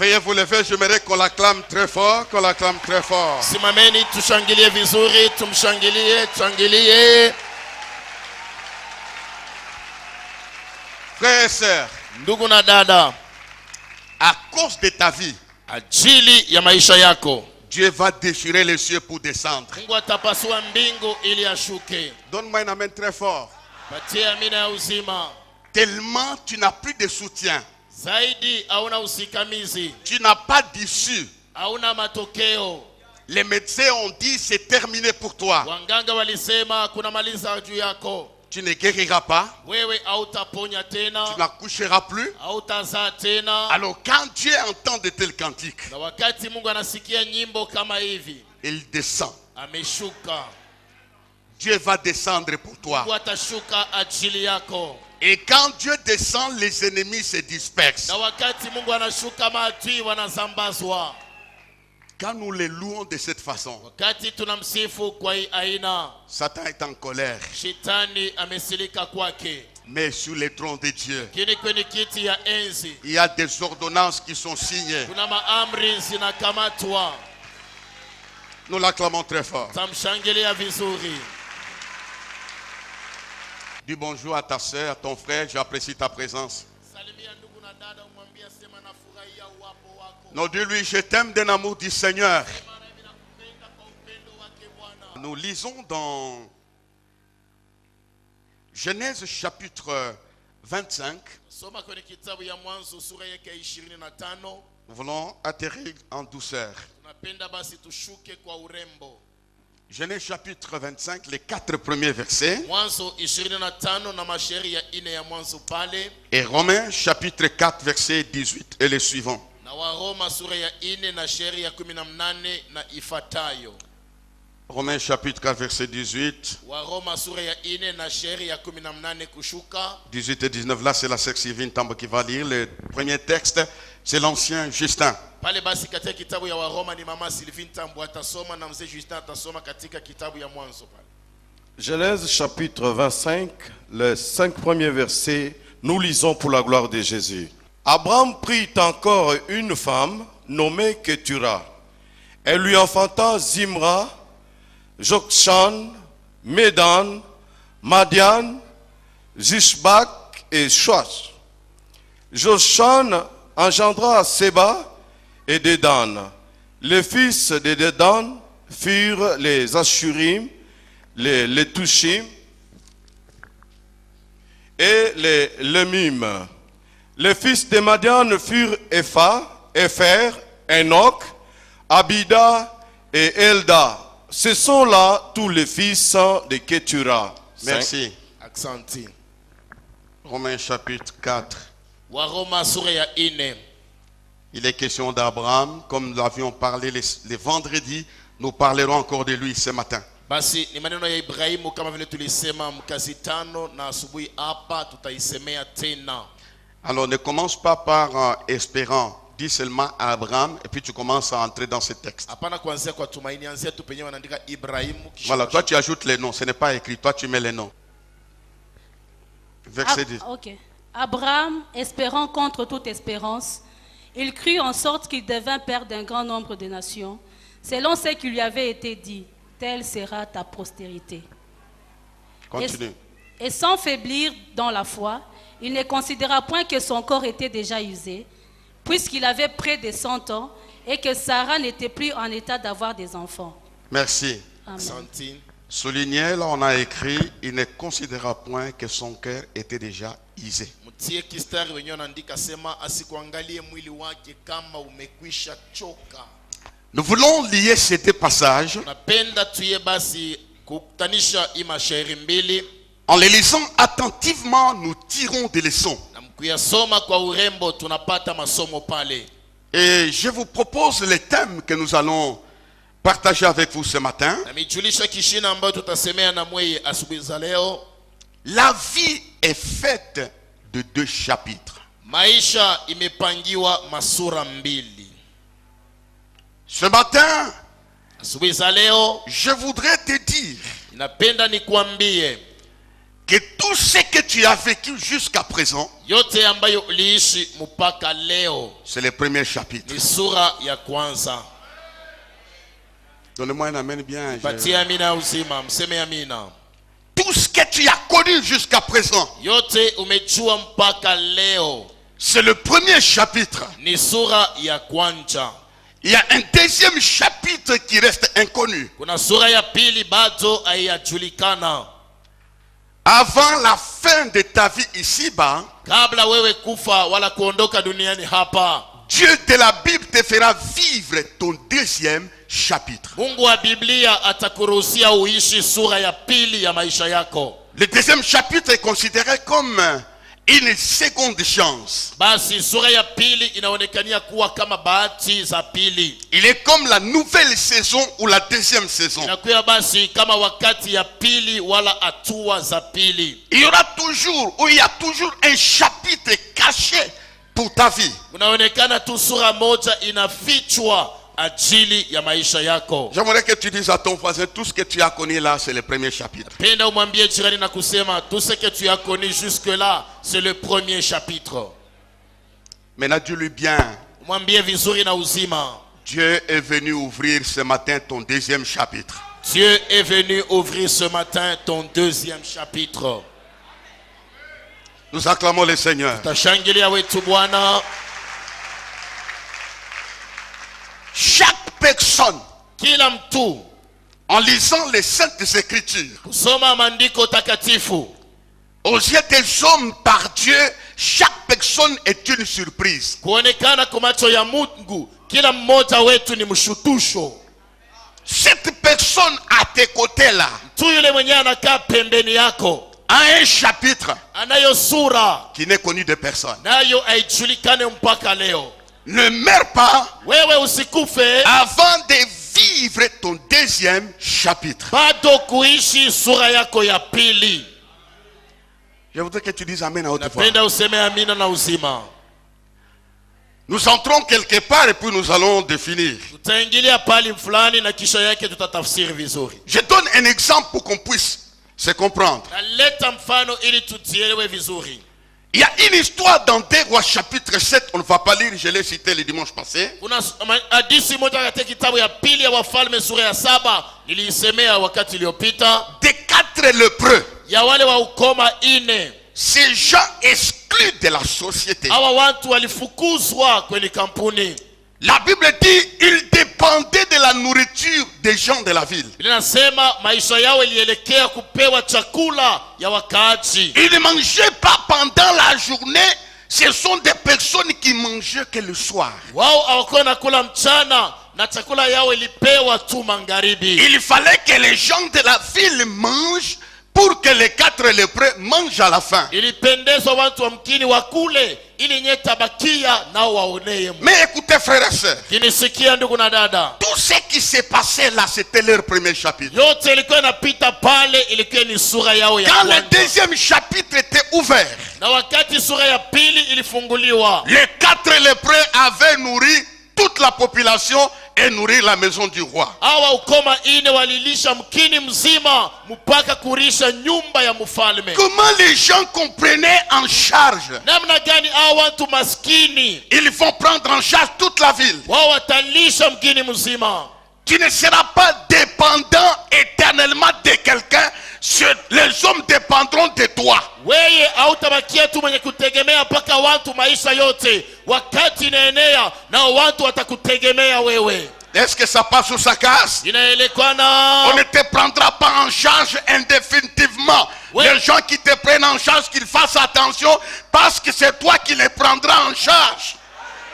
Veuillez vous lever, j'aimerais qu'on l'acclame très fort, qu'on l'acclame très fort. Simameni tushangilie vizuri, tumshangilie. Frères et sœurs, Ndugu na dada, à cause de ta vie, ajili ya maisha yako, Dieu va déchirer les cieux pour descendre. Mungu atapasua mbingu ili ashuke. Donne-moi une amen très fort. Patia amina ya uzima. Tellement tu n'as plus de soutien. Zaidi hauna usikamizi, Tu n'as pas d'issue. hauna matokeo. Les médecins ont dit c'est terminé pour toi. Wanganga walisema kuna maliza juu yako. Tu ne guériras pas. Wewe hautaponya tena, Tu n'accoucheras plus. hautazaa tena. Alors quand Dieu entend de tels cantiques, Na wakati Mungu anasikia nyimbo kama hivi, il descend. ameshuka. Dieu va descendre pour toi. Mungu atashuka ajili yako. Et quand Dieu descend, les ennemis se dispersent. Na wakati Mungu anashuka, maadui wanazambazwa. Quand nous les louons de cette façon, Wakati tunamsifu kwa hii aina, Satan est en colère. shetani amesilika kwake. Mais sur le trône de Dieu, Kini kwenye kiti ya enzi, il y a des ordonnances qui sont signées. kuna maamri zinakamatwa. Nous l'acclamons très fort. Tamshangilia vizuri. Dis bonjour à ta soeur, à ton frère, j'apprécie ta présence. Salimia ndugu na dada, umwambie sema nafurahia uwapo wako. Non, dis-lui, je t'aime d'un amour du Seigneur. Maana mimi nakupenda kwa upendo wake Bwana. Nous lisons dans Genèse chapitre 25. Soma kwenye kitabu ya Mwanzo sura yake 25. Nous voulons atterrir en douceur. Tunapenda basi tushuke kwa urembo. Genèse chapitre 25, les 4 premiers versets. Mwanzo 25 na mashairi ya 4 ya mwanzo pale. Et Romains chapitre 4, verset 18 et les suivants. Na Waroma sura ya 4 na shairi ya 18 na ifatayo. Romains chapitre 4, verset 18. Waroma sura ya 4 na shairi ya 18 kushuka. 18 et 19, là c'est la sœur Sylvine Tambo qui va lire. Le premier texte, c'est l'ancien Justin. Pale basi katika kitabu ya Waroma ni mama Sylvine Tambo atasoma na mzee Justin atasoma katika kitabu ya Mwanzo pale. Genèse chapitre 25, les 5 premiers versets, nous lisons pour la gloire de Jésus. Abraham prit encore une femme nommée Ketura. Elle lui enfanta Zimra, Jokshan, Médan, Madian, Zishbak et Shoach. Jokshan engendra Seba et Dedan. Les fils de Dedan furent les Ashurim, les Letushim et les Lemim. Les fils de Madian furent Epher, Enoch, Abida et Elda. Ce sont là tous les fils de Ketura. Merci. Aksanti. Romains chapitre 4. Waroma sura ya 4. Il est question d'Abraham. Comme nous l'avions parlé les vendredis, nous parlerons encore de lui ce matin. Basi ni maneno ya Ibrahimu kama vile tulisema mkazi 5 na asubuhi hapa tutaisemea tena. Alors ne commence pas par espérant. Dis seulement à Abraham et puis tu commences à entrer dans ce texte. Hapana kuanzia kwa tumaini, anzia tu penye wanaandika Ibrahimu kisha. Voilà, toi tu ajoutes les noms. Ce n'est pas écrit, toi tu mets les noms. Verset 10. Ok. Abraham, espérant contre toute espérance, il crut en sorte qu'il devint père d'un grand nombre de nations, selon ce qui lui avait été dit, telle sera ta postérité. Continue. Et sans faiblir dans la foi, il ne considéra point que son corps était déjà usé, puisqu'il avait près de 100 ans et que Sarah n'était plus en état d'avoir des enfants. Merci. Amen. Aksanti. Souligné, là on a écrit, il ne considéra point que son cœur était déjà usé. Mtie kistari wenyewe anaandika sema asikuangalie mwili wake kama umekwisha choka. Nous voulons lier ces deux passages Napenda tuye basi kukutanisha hii mashairi mbili. en les lisant attentivement, nous tirons des leçons. Na mkuyasoma kwa urembo tunapata masomo pale. Et je vous propose les thèmes que nous allons partager avec vous ce matin. Na mijulisha kishina ambayo tutasemea na mweye asubuhi za leo. La vie est faite de 2 chapitres. Maisha imepangiwa masura mbili. Ce matin, Asubuhi za leo je voudrais te dire napenda nikuambie que tout ce que tu as vécu jusqu'à présent, yote ambayo uliishi mpaka leo c'est le premier chapitre. ni sura ya kwanza. Donnez-moi un amen bien. Patia amina uzima, mseme amina. Tout ce que tu as connu jusqu'à présent, Yote umejua mpaka leo c'est le premier chapitre. ni sura ya kwanza. Il y a un deuxième chapitre qui reste inconnu. Kuna sura ya pili bado haijulikana. Avant la fin de ta vie ici-bas, Kabla wewe kufa wala kuondoka duniani hapa, Dieu de la Bible te fera vivre ton deuxième chapitre. Mungu wa Biblia atakuruhusia uishi sura ya pili ya maisha yako. Le deuxième chapitre est considéré comme une seconde chance. Basi sura ya pili inaonekania kuwa kama bahati za pili. Il est comme la nouvelle saison ou la deuxième saison. Inakuwa basi kama wakati ya pili wala hatua za pili. Il y aura toujours, ou il y a toujours un chapitre caché pour ta vie. Unaonekana tu sura moja inafichwa ajili ya maisha yako. J'aimerais que tu dises à ton voisin, tout ce que tu as connu là, c'est le premier chapitre. Penda umwambie jirani na kusema tout ce que tu as connu jusque là, c'est le premier chapitre. Maintenant, dis-lui bien, Umwambie vizuri na uzima. Dieu est venu ouvrir ce matin ton deuxième chapitre. Dieu est venu ouvrir ce matin ton deuxième chapitre. Nous acclamons le Seigneur. Tashangilia wetu Bwana. Chaque personne, Kila mtu en lisant les Saintes Écritures, kusoma maandiko takatifu, aux yeux des hommes par Dieu, chaque personne est une surprise. kuonekana kwa macho ya Mungu, kila mmoja wetu ni mshutusho. Cette personne à tes côtés là Tu yule mwenye anakaa pembeni yako a un chapitre anayo sura qui n'est connu de personne. nayo haijulikane mpaka leo. Ne meurs pas Wewe usikufe avant de vivre ton deuxième chapitre. bado kuishi sura yako ya pili. Je voudrais que tu dises Amen à haute voix. Napenda useme amina na uzima. Nous entrons quelque part et puis nous allons définir. Tutaingilia pali fulani na kisha yake tutatafsiri vizuri. Je donne un exemple pour qu'on puisse se comprendre. Naleta mfano ili tutielewe vizuri. Il y a une histoire dans 2 Rois chapitre 7, on ne va pas lire, je l'ai cité le dimanche passé. Kuna hadithi moja katika kitabu ya pili ya Wafalme sura ya 7 niliisemea wakati uliopita, Des 4 lépreux, ya wale wa ukoma 4. ces gens exclus de la société. Hawa watu walifukuzwa kwenye kampuni. La Bible dit ils dépendaient de la nourriture des gens de la ville. Linasema maisha yao ilielekea kupewa chakula ya wakaaji. Ils ne mangeaient pas pendant la journée. Ce sont des personnes qui mangeaient que le soir. Wao hawakuwa nakula mchana na chakula yao ilipewa tu magharibi. Il fallait que les gens de la ville mangent pour que les 4 lépreux mangent à la fin. Ilipendezwa watu wa mkini wakule ili nye tabakia nao waonee. Mais écoutez frères et sœurs, Kinisikia ndugu na dada, tout ce qui s'est passé là, c'était leur premier chapitre. yote ilikuwa inapita pale, ilikuwa ni sura yao ya Quand le kwanza. deuxième chapitre était ouvert, Na wakati sura ya pili ilifunguliwa, les 4 lépreux avaient nourri toute la population et nourri la maison du roi. hawa ukoma 4 walilisha mkini mzima mpaka kurisha nyumba ya mfalme. Comment les gens comprenaient en charge? Namna gani hawa watu maskini Ils vont prendre en charge toute la ville. wao watalisha mkini mzima. Tu ne seras pas dépendant éternellement de quelqu'un. Les hommes dépendront de toi. Weye hautabakia tu mwenye kutegemea mpaka watu maisha yote. Wakati inaenea na watu watakutegemea wewe. Est-ce que ça passe ou ça casse? Inaelekana On ne te prendra pas en charge indéfinitivement. Oui. Les gens qui te prennent en charge, qu'ils fassent attention parce que c'est toi qui les prendras en charge.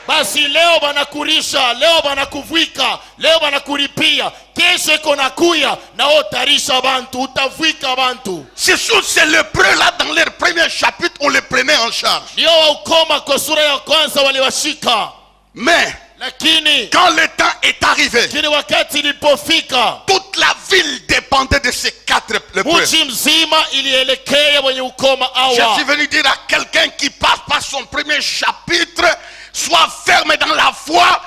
basi leo banakurisha, leo banakuvika, leo banakuripia, kesho iko nakuya na utarisha bantu, utavika bantu. C'est sûr, c'est le preux là dans leur premier chapitre, on les prenait en charge. Ndio wa ukoma kwa sura ya kwanza waliwashika. Mais Lakini quand le temps est arrivé, kile wakati ilipofika, toute la ville dépendait de ces 4 lépreux. mji mzima ilielekea wenye ukoma Je awa. suis venu dire à quelqu'un qui passe par son premier chapitre, sois ferme dans la foi,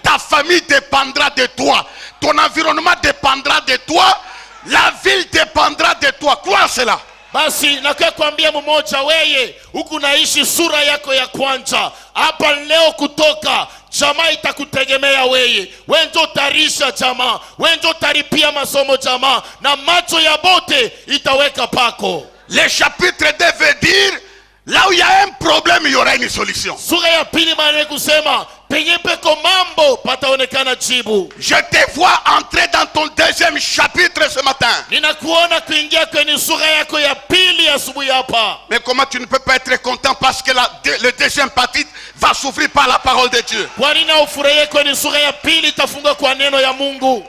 ta famille dépendra de toi, ton environnement dépendra de toi, la ville dépendra de toi. Crois cela. Basi nakuwa kuambia mmoja, weye huku naishi sura yako ya kwanza. Hapa leo kutoka jamaa itakutegemea weye. Wenjo utarisha jamaa, wenjo utaripia masomo jamaa, na macho ya bote itaweka pako. Les chapitres devaient dire, là où il y a un problème, il y aura une solution. Sura ya pili maana kusema penye peko mambo pataonekana jibu. Je te vois entrer dans ton deuxième chapitre ce matin. Ninakuona kuingia kwenye sura yako ya pili asubuhi hapa. Mais comment tu ne peux pas être content parce que le deuxième chapitre va s'ouvrir par la parole de Dieu? Kwa nini ufurahie kwenye sura ya pili itafunga kwa neno ya Mungu?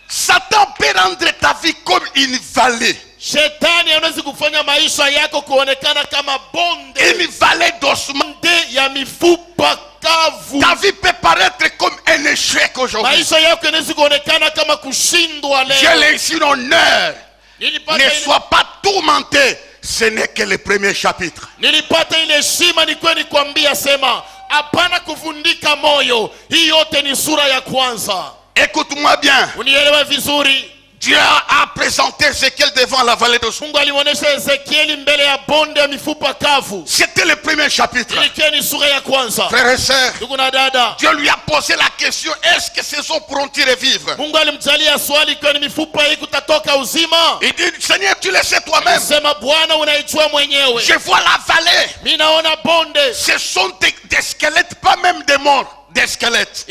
Satan peut rendre ta vie comme une vallée. Shetani anaweza kufanya maisha yako kuonekana kama bonde. Une vallée d'ossements. Bonde ya mifupa kavu. Ta vie peut paraître comme un échec aujourd'hui. Maisha yako yanaweza kuonekana kama kushindwa leo. J'ai laissé l'honneur. Ne sois pas tourmenté. Ce n'est que le premier chapitre. Nilipata ile heshima ni kweli kuambia sema hapana kuvundika moyo. Hii yote ni sura ya kwanza. Écoute-moi bien. Unielewe vizuri. Dieu a présenté Ézéchiel devant la vallée de Mungu alionyesha Ezekieli mbele ya bonde ya mifupa kavu. C'était le premier chapitre. Ilikuwa ni sura ya kwanza. Frères et sœurs, ndugu na dada, Dieu lui a posé la question, est-ce que ces hommes pourront-ils revivre? Mungu alimjalia swali, kwa mifupa hii kutatoka uzima? Il dit, Seigneur, tu le sais toi-même. Sema Bwana unaijua mwenyewe. Je vois la vallée. Mimi naona bonde. Ce sont des squelettes, pas même des morts. Des squelettes.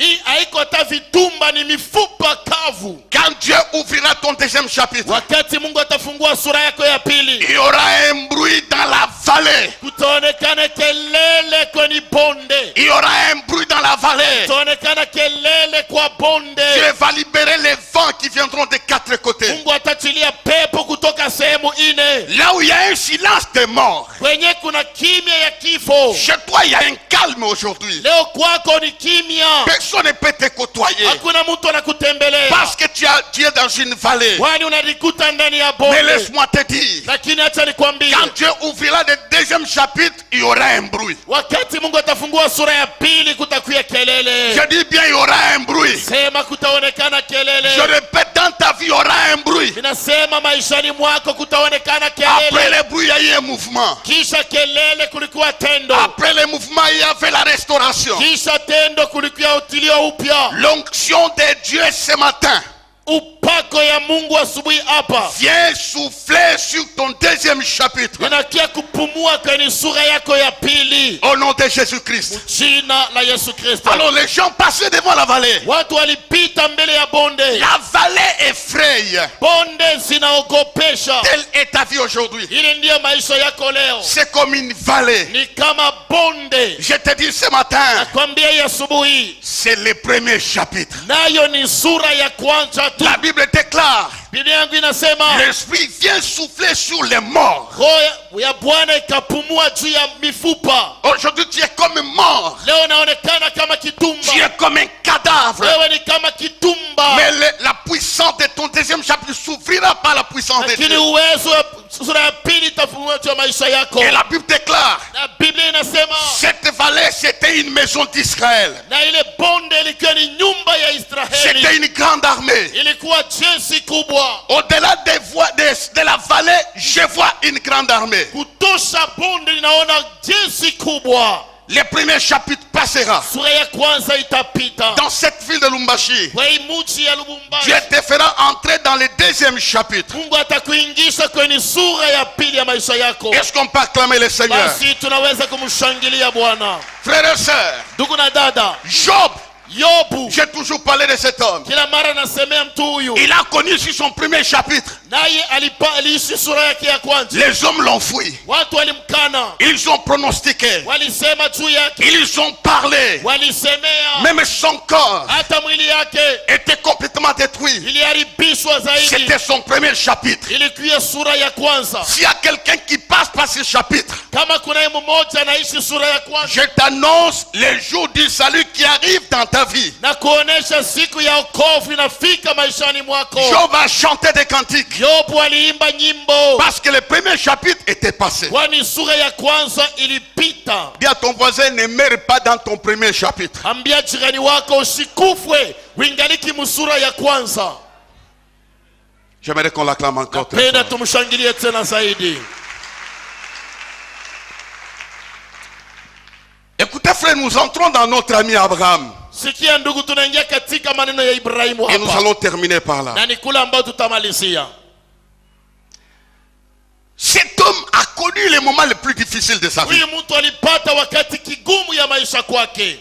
Quand Dieu ouvrira ton deuxième chapitre, il y aura un bruit dans la vallée. Il y aura un bruit dans la vallée. Dieu va libérer les vents qui viendront des quatre côtés. Là où il y a un silence des morts, chez toi il y a un calme aujourd'hui. Personne ne peut te côtoyer parce que tu es dans une vallée. Mais laisse-moi te dire, quand Dieu ouvrira le deuxième chapitre, il y aura un bruit. Je dis bien, il y aura un bruit. Je répète, dans ta vie il y aura un bruit. Après le bruit il y a eu un mouvement. Après le mouvement il y avait la restauration. L'onction de Dieu ce matin viens souffler sur ton deuxième chapitre. Au nom de Jésus-Christ. Alors les gens passaient devant la vallée. La vallée effraie. Telle est ta vie aujourd'hui. C'est comme une vallée. Je te dis ce matin, c'est le premier chapitre. La Bible déclare, l'Esprit vient souffler sur les morts. Aujourd'hui tu es comme mort. Tu es comme un cadavre. Mais la puissance de ton deuxième chapitre s'ouvrira par la puissance de Dieu. Et la Bible déclare, cette vallée c'était une maison d'Israël. C'était une grande armée. Au-delà de la vallée, je vois une grande armée. Le premier chapitre passera dans cette ville de Lubumbashi. Dieu te fera entrer dans le deuxième chapitre. Est-ce qu'on peut acclamer le Seigneur? Frères et sœurs, Job, j'ai toujours parlé de cet homme. Il a connu sur son premier chapitre. Les hommes l'ont fui. Ils ont pronostiqué. Ils ont parlé. Même son corps était complètement détruit. C'était son premier chapitre. S'il y a quelqu'un qui passe par ce chapitre, je t'annonce les jours du salut qui arrivent dans ta vie. Job a chanté des cantiques parce que le premier chapitre était passé. Dis à ton voisin, ne meurs pas dans ton premier chapitre. J'aimerais qu'on l'acclame encore. frères, nous entrons dans notre ami Abraham. Sikia ndugu, tunaingia katika maneno ya Ibrahimu hapa. Et nous allons terminer par là. Na ni kule ambao tutamalizia. Cet homme a connu les moments les plus difficiles de sa vie. Huyu mtu alipata wakati kigumu ya maisha kwake.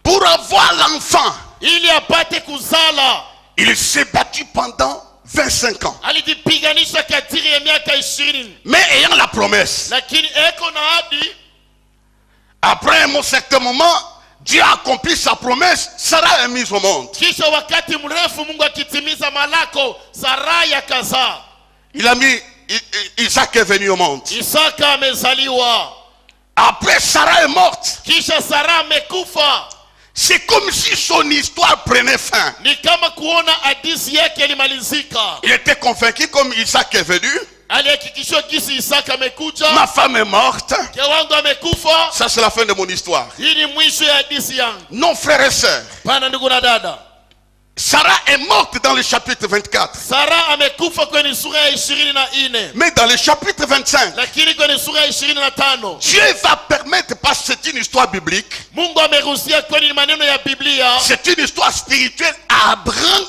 Pour avoir l'enfant, ili apate kuzala, il s'est battu pendant 25 ans. alijipiganisha kadiri ya miaka 20. Mais ayant la promesse, Lakini eko na ahadi. après un certain moment, Dieu a accompli sa promesse, Sarah est mise au monde. Kisha wakati mrefu Mungu akitimiza malako, Sarai akazaa. Il a mis, Isaac est venu au monde. Isaka amezaliwa. Après, Sarah est morte. Kisha Sara amekufa. C'est comme si son histoire prenait fin. Ni kama kuona hadithi yake ilimalizika. Il était convaincu comme Isaac est venu. Alihakikishwa kisi Isaka amekuja. Ma femme est morte. Mke wangu amekufa. Ça c'est la fin de mon histoire. Hii ni mwisho ya hadithi yangu. Non, frères et sœurs. Pana ndugu na dada. Sarah est morte dans le chapitre 24. Sara amekufa kwenye sura ya 24. Mais dans le chapitre 25, Lakini kwenye sura ya 25, Dieu va permettre, parce que c'est une histoire biblique, Mungu ameruhusia kwenye maneno ya Biblia. c'est une histoire spirituelle. Abraham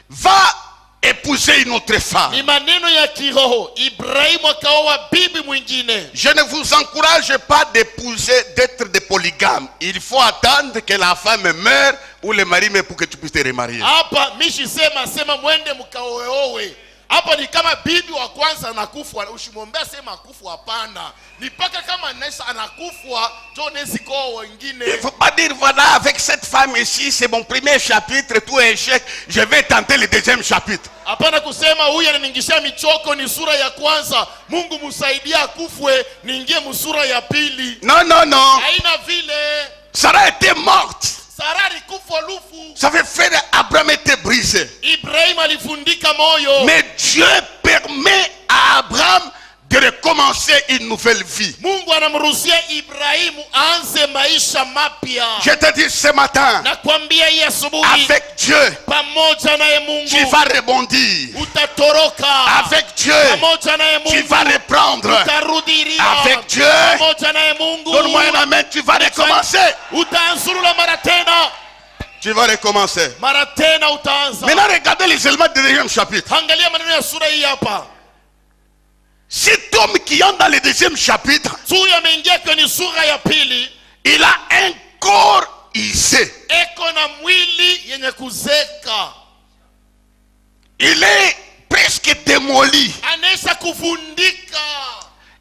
va épouser une autre femme. Ni maneno ya kiroho. Ibrahimu akaoa bibi mwingine. Je ne vous encourage pas d'épouser, d'être des polygames. Il faut attendre que la femme meure ou le mari meure pour que tu puisses te remarier. Hapa mishi sema mwende mkaoeowe. Hapa ni kama bibi wa kwanza anakufa, usimwombea sema akufa, hapana. Ni paka kama Nesa anakufa, ndio neziko wengine. Il ne faut pas dire voilà, avec cette femme ici, c'est mon premier chapitre, tout est échec, je vais tenter le deuxième chapitre. Hapana kusema huyu ananiingisha michoko, ni sura ya kwanza, Mungu msaidia akufwe, niingie msura ya pili. Non, non, non. Haina vile. Sarah était morte. Sara alikufa lufu. Ça fait frère Abraham était brisé. Ibrahim alifundika moyo. Mais Dieu permet à Abraham de recommencer une nouvelle vie. Mungu anamruhusia Ibrahimu aanze maisha mapya. Je te dis ce matin, Nakwambia hii asubuhi, avec Dieu, pamoja naye Mungu tu vas rebondir. utatoroka. Avec Dieu, Pamoja naye tu Mungu vas reprendre. utarudilia. Avec Dieu, pamoja naye Mungu donne-moi un amen, tu vas recommencer. utaanzurula mara tena. Tu vas recommencer. Mara tena utaanza. Maintenant, regardez les éléments du deuxième chapitre. Angalia maneno ya sura hii hapa. Cet homme qui entre dans le deuxième chapitre, Huyu ameingia kwenye sura ya pili. il a un corps usé. Eko na mwili yenye kuzeka. Il est presque démoli. Anaweza kuvundika.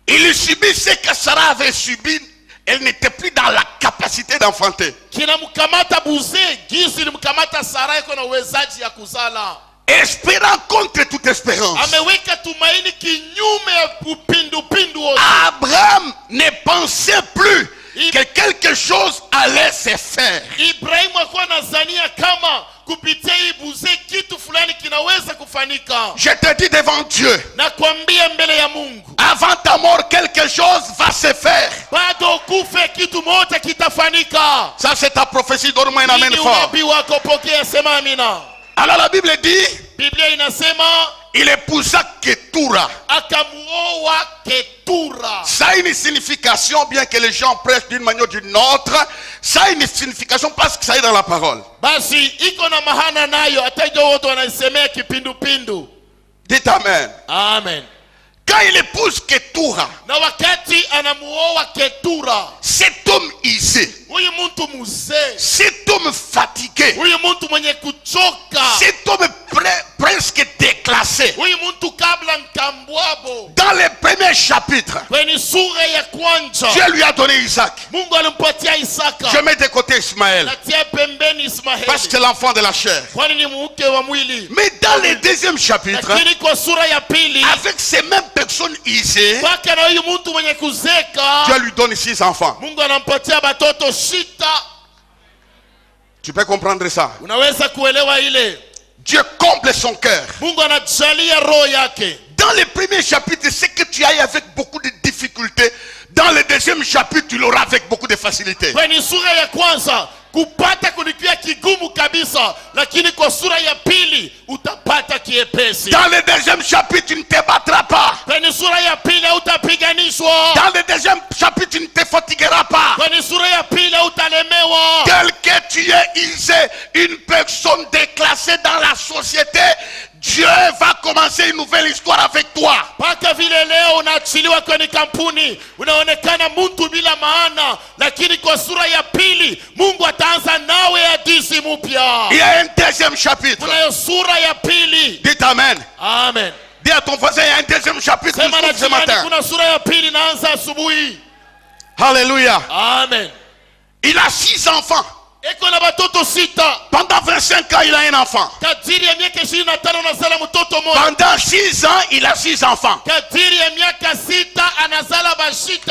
Il subit ce que Sarah avait subi. Elle n'était plus dans la capacité d'enfanter. Kinamkamata buze, gizi ilimkamata Sara, iko na uwezaji ya kuzala. Espérant contre toute espérance. Ameweka tumaini kinyume ya upindupindu wote. Abraham ne pensait plus que quelque chose allait se faire. Ibrahimu alikuwa anazania kama kupitia hii buze kitu fulani kinaweza kufanika. Je te dis devant Dieu, Nakwambia mbele ya Mungu, avant ta mort, quelque chose va se faire. bado kufe kitu moja kitafanika. Ça c'est ta prophétie, donne-moi un amen Ni fort. unabii wako, pokea, sema amina. Alors la Bible dit, Biblia inasema il épousa Ketura. akamuoa Ketura. Ça a une signification, bien que les gens prêchent d'une manière ou d'une autre. Ça a une signification parce que ça est dans la parole. Basi iko na mahana nayo, hata ndio wote wanaisemea kipindupindu. Dites amen. Amen. Quand il épouse Ketura, Na wakati anamuoa Ketura, cet homme usé, huyu mtu mzee, cet homme fatigué, huyu mtu mwenye kuchoka, cet homme presque déclassé, huyu mtu kabla nkambwabo, dans les premiers chapitres, kwenye sura ya kwanza, Dieu lui a donné Isaac. Mungu alimpatia Isaka. Je mets de côté Ismaël, Natia pembeni Ismaeli, parce que c'est l'enfant de la chair. kwani ni mke wa mwili. Mais dans le deuxième chapitre, Lakini kwa sura ya pili, avec ces mêmes personnes usées, mpaka na huyu mtu mwenye kuzeka, Dieu lui donne 6 enfants. Mungu anampatia batoto 6. Tu peux comprendre ça? Unaweza kuelewa ile? Dieu comble son cœur. Mungu anajalia roho yake. Dans le premier chapitre, c'est que tu ailles avec beaucoup de difficultés. Dans le deuxième chapitre, tu l'auras avec beaucoup de facilité. Kwenye sura ya kwanza kupata kulikuwa kigumu kabisa, lakini kwa sura ya pili utapata kiepesi. Dans le deuxième chapitre, tu ne te battras pas. Kwenye sura ya pili utapiganishwa. Dans le deuxième chapitre, tu ne te fatigueras pas. Kwenye sura ya pili utalemewa. Tel que tu es isé, une personne déclassée dans la société, Dieu va commencer une nouvelle histoire avec toi. Paka vile leo unaachiliwa kwenye kampuni, unaonekana mtu bila maana, lakini kwa sura ya pili Mungu ataanza nawe hadithi mpya. Il y a un deuxième chapitre. Kuna sura ya pili. Dites amen. Amen. Dis à ton voisin, il y a un deuxième chapitre ce matin. Kuna sura ya pili naanza asubuhi. Alléluia. Amen. Il a 6 enfants. Pendant 25 ans, il a un enfant. Pendant 6 ans, il a 6 enfants.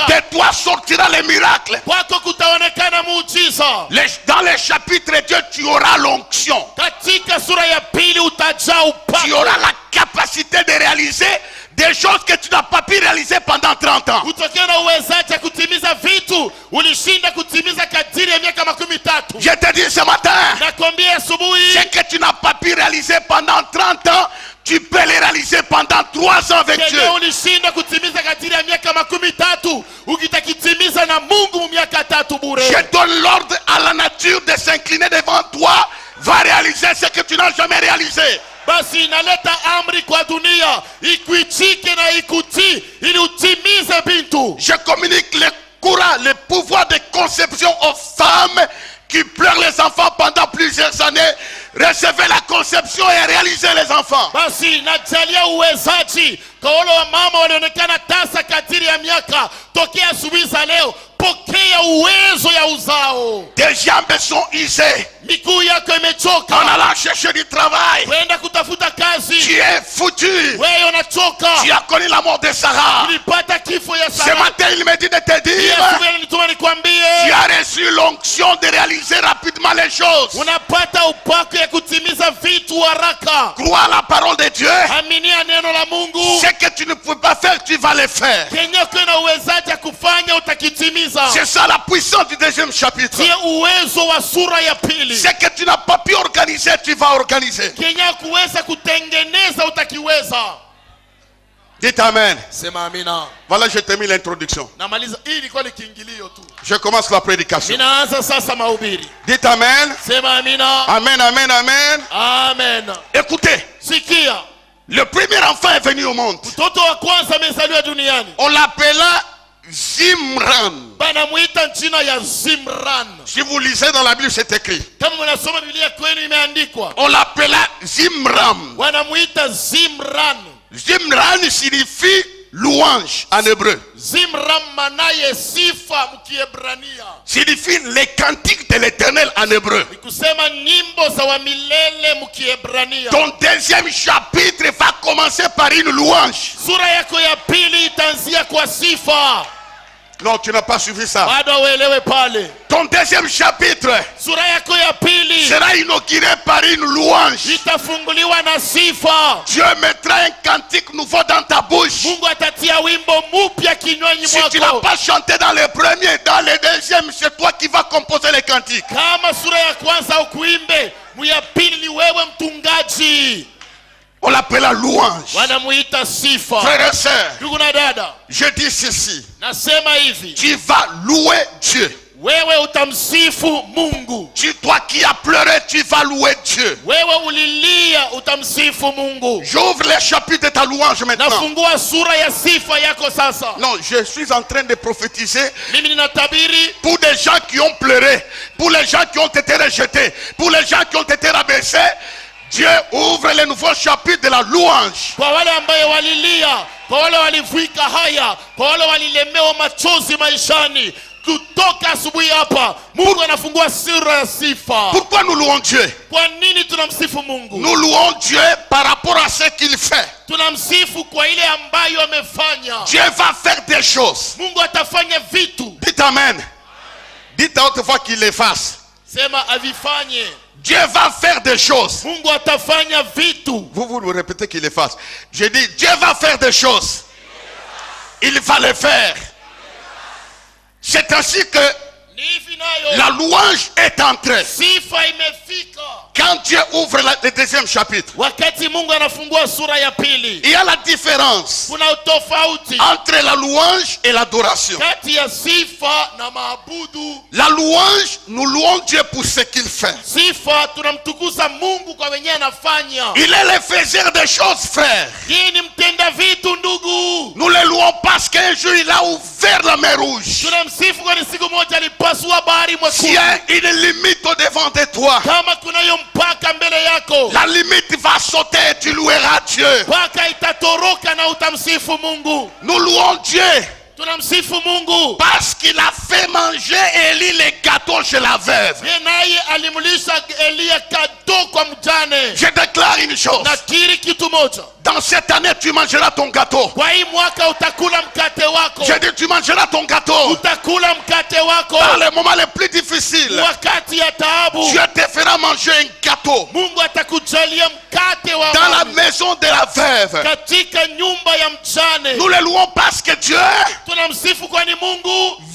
De toi sortira les miracles. Dans les chapitres de Dieu, tu auras l'onction. Tu auras la capacité de réaliser des choses que tu n'as pas pu réaliser pendant 30 ans. Je te dis ce matin, ce que tu n'as pas pu réaliser pendant 30 ans, tu peux les réaliser pendant 3 ans avec Dieu. Je donne l'ordre à la nature de s'incliner devant toi. Va réaliser ce que tu n'as jamais réalisé. Basi inaleta amri kwa dunia ikuitike na ikuti ili utimize bintu. Je communique le courage, le pouvoir de conception aux femmes qui pleurent les enfants pendant plusieurs années. Recevez la conception et réalisez les enfants. Basi najalia uwezaji kwa wale wa mama walionekana tasa kadiri ya miaka tokea asubuhi za leo. Pokea uwezo ya uzao. Tes jambes sont usées. Miguu yako imechoka. En allant chercher du travail. Kwenda kutafuta kazi. Tu es foutu. Wewe unachoka. Tu as connu la mort de Sarah. Ulipata kifo ya Sarah. Ce matin il me dit de te dire. Tu as reçu l'onction de réaliser rapidement les choses. Unapata upako ya kutimiza vitu haraka. Crois à la parole de Dieu. Aminia neno la Mungu. Ce que tu ne peux pas faire, tu vas le faire. Kenya kuna uwezaji kufanya utakitimiza. C'est ça la puissance du deuxième chapitre. Ce que tu n'as pas pu organiser, tu vas organiser. Dites amen. Voilà, je t'ai mis l'introduction. Je commence la prédication. Dites amen. Amen, amen, amen. Amen. Écoutez. Le premier enfant est venu au monde. On l'appela Zimran. Si vous lisez dans la Bible, c'est écrit. On l'appela Zimram. Zimran signifie louange en hébreu. Signifie les cantiques de l'Éternel en hébreu. Ton deuxième chapitre va commencer par une louange. Non, tu n'as pas suivi ça. Ton deuxième chapitre sera inauguré par une louange. Dieu mettra un cantique nouveau dans ta bouche. Si tu n'as pas chanté dans le premier, dans le deuxième, c'est toi qui vas composer les cantiques. On l'appelle la louange. Frères et sœurs, je dis ceci. Tu vas louer Dieu. Toi qui as pleuré, tu vas louer Dieu. J'ouvre les chapitres de ta louange maintenant. Non, je suis en train de prophétiser pour des gens qui ont pleuré, pour les gens qui ont été rejetés, pour les gens qui ont été rabaissés. Dieu ouvre les nouveaux chapitres de la louange. Pourquoi nous louons Dieu? Nous louons Dieu par rapport à ce qu'il fait. Dieu va faire des choses. Dites amen. Dites à haute voix qu'il les fasse. Dieu va faire des choses. Vous nous répétez qu'il les fasse. Je dis, Dieu va faire des choses. Il va les faire. C'est ainsi que La louange est entrée. Quand Dieu ouvre le deuxième chapitre, il y a la différence entre la louange et l'adoration. La louange, nous louons Dieu pour ce qu'il fait. Il est le faiseur des choses, frère. Nous le louons parce qu'un jour il a ouvert la mer rouge. S'il y a une limite au devant de toi, la limite va sauter et tu loueras Dieu. Nous louons Dieu parce qu'il a fait manger Élie les gâteaux chez la veuve. Je déclare une chose. Dans cette année, tu mangeras ton gâteau. Je dis, tu mangeras ton gâteau. Dans les moments les plus difficiles, Dieu te fera manger un gâteau. Dans la maison de la veuve, nous le louons parce que Dieu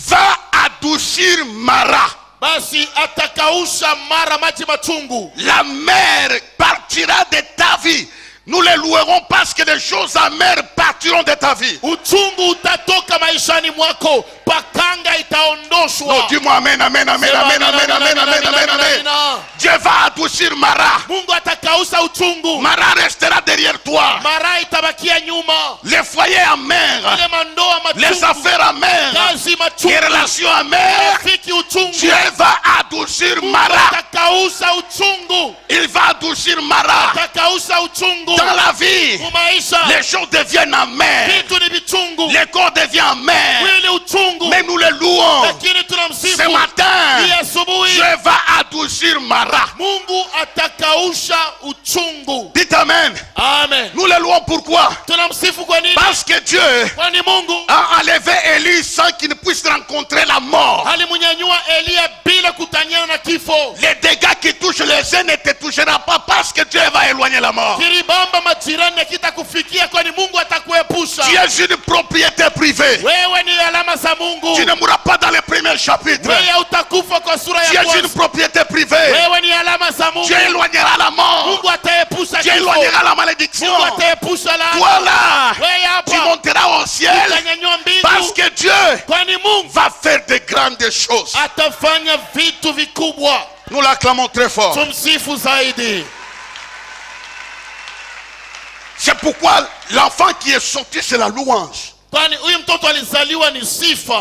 va adoucir Mara. La mer partira de ta vie. Nous les louerons parce que des choses amères partiront de ta vie. Non, dis-moi amen, amen, amen, amen, amen, amen, amen, amen, amen. Dieu va adoucir Mara. Mara restera derrière toi. Les foyers amers, les affaires amères, les relations amères, Dieu va adoucir Mara. Il va adoucir Mara. Dans la vie, les choses deviennent amères. Les corps deviennent amers. Mais nous les louons. Ce matin, Dieu va adoucir Mara. Dites amen. Nous les louons pourquoi? Parce que Dieu a enlevé Élie sans qu'il ne puisse rencontrer la mort. Les dégâts qui touchent les uns ne te toucheront pas parce que Dieu va éloigner la mort. Tu es une propriété privée. Tu ne mourras pas dans les premiers chapitres. Tu es une propriété privée. Dieu éloignera la mort. Dieu éloignera la malédiction. Toi là, tu monteras au ciel parce que Dieu va faire de grandes choses. Nous l'acclamons très fort. C'est pourquoi l'enfant qui est sorti, c'est la louange.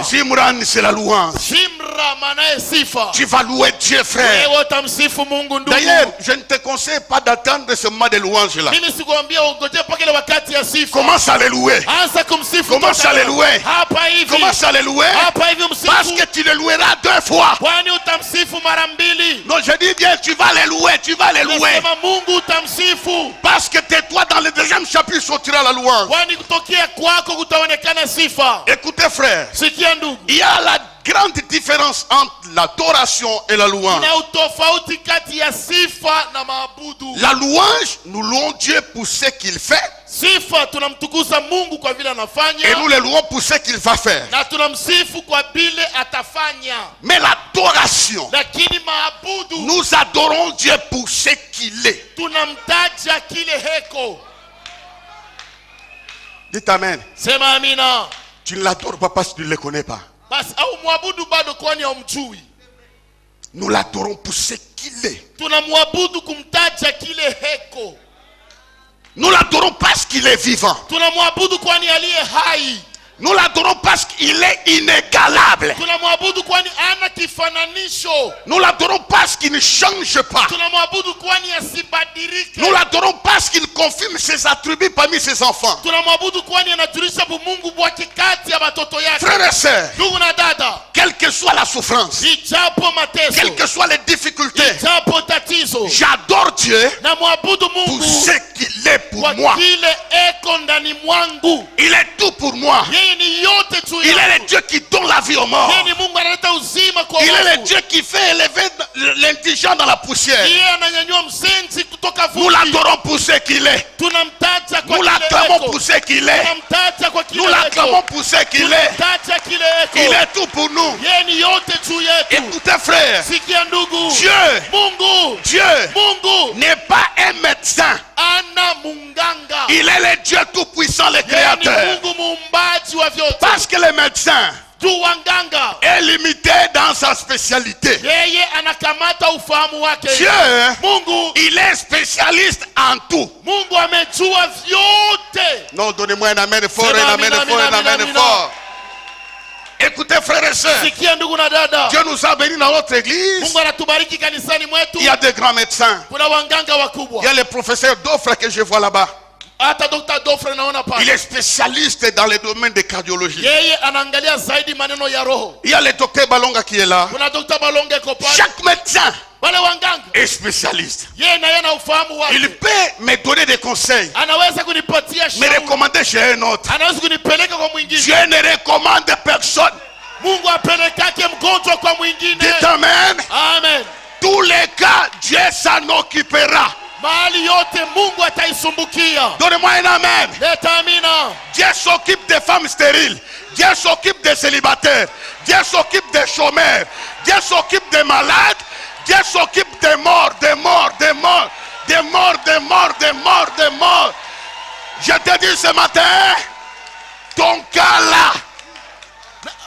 Zimran, c'est la louange. Tu vas louer Dieu, frère. D'ailleurs, je ne te conseille pas d'attendre ce moment de louange là. Commence à les louer. Commence à les louer. Commence à les louer. Parce que tu les loueras 2 fois. Non, je dis bien, tu vas les louer. Tu vas les louer. Parce que tais-toi, dans le deuxième chapitre sortira la louange. Écoutez, frère, il y a la grande différence entre l'adoration et la louange. La louange, nous louons Dieu pour ce qu'il fait. Et nous le louons pour ce qu'il va faire. Mais l'adoration, nous adorons Dieu pour ce qu'il est. Dites amen. Tu ne l'adores pas parce que tu ne le connais pas. Nous l'adorons pour ce qu'il est. Nous l'adorons parce qu'il est vivant. Nous l'adorons parce qu'il est inégalable. Nous l'adorons parce qu'il ne change pas. Nous l'adorons parce qu'il confirme ses attributs parmi ses enfants. Frères et sœurs, quelle que soit la souffrance, quelles que soient les difficultés, j'adore Dieu pour ce qu'il est pour moi. Il est tout pour moi. Il est le Dieu qui donne la vie aux morts. Il est le Dieu qui fait élever l'indigent dans la poussière. Nous l'adorons pour ce qu'il est. Nous l'acclamons pour ce qu'il est. Nous l'acclamons pour ce qu'il est. Il est tout pour nous. Écoutez frère, Dieu n'est pas un médecin. Il est le Dieu tout puissant, le créateur. Parce que le médecin est limité dans sa spécialité. Dieu, il est spécialiste en tout. Non, donnez-moi un amen fort, un amen fort, un amen fort. Écoutez frères et sœurs, Dieu nous a bénis dans notre église. Il y a des grands médecins. Il y a le professeur Dofre que je vois là-bas. Il est spécialiste dans le domaine de cardiologie. Il y a le docteur Balonga qui est là. Chaque médecin est spécialiste. Il peut me donner des conseils, me recommander chez un autre. Dieu ne recommande personne. Dites amen. Amen. Tous les cas, Dieu s'en occupera. Donnez-moi un amen. Dieu s'occupe des femmes stériles. Dieu s'occupe des célibataires. Dieu s'occupe des chômeurs. Dieu s'occupe des malades. Dieu s'occupe des morts, des morts, des morts, des morts, des morts, des morts, des morts. Je te dis ce matin, ton cas là.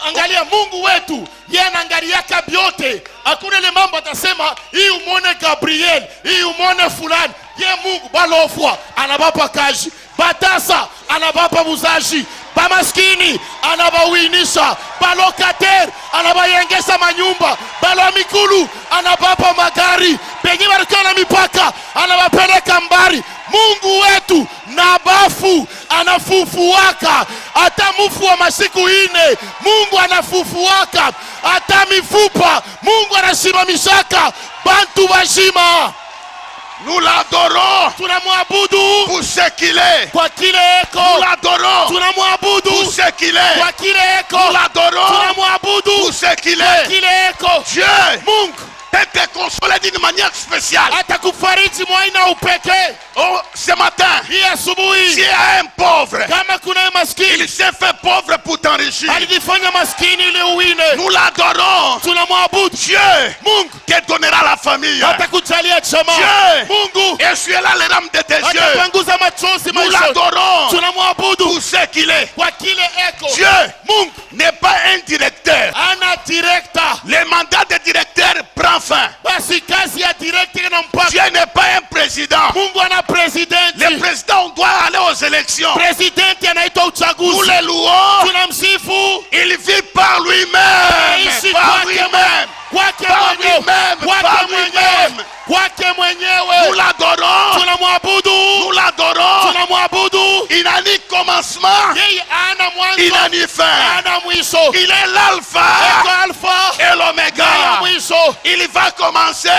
Angalia Mungu wetu yeye anaangaliaka vyote. Hakuna ile mambo atasema hii umone Gabriel, hii umone fulani. Yeye Mungu balofwa anabapa kazi, batasa anabapa buzaji, bamaskini anabawinisha, balokater anabayengesa manyumba, balomikulu anabapa magari, penye walikuwa na mipaka anabapeleka mbari. Mungu wetu nabafu anafufuaka, hata mufu wa masiku ine Mungu anafufuaka, hata mifupa Mungu anasimamishaka bantu wazima. Nous l'adorons pour ce qu'il est. Nous l'adorons pour ce qu'il est. Nous l'adorons pour ce qu'il est. Dieu peut te consoler d'une manière spéciale. Oh, ce matin, s'il y a un pauvre, il s'est fait pauvre pour t'enrichir. Nous l'adorons. Dieu te donnera la famille. Dieu essuiera les larmes de tes yeux. Nous l'adorons pour ce qu'il est. Dieu n'est pas un directeur. Le mandat de directeur prend fin. Dieu n'est pas un président. Le président doit aller aux élections. Nous le louons. Il vit par lui-même. Par lui-même. Par lui-même. Par lui-même. Nous l'adorons. Nous l'adorons. Il n'a ni commencement. Il n'a ni fin. Il est l'alpha et l'oméga. Il va commencer.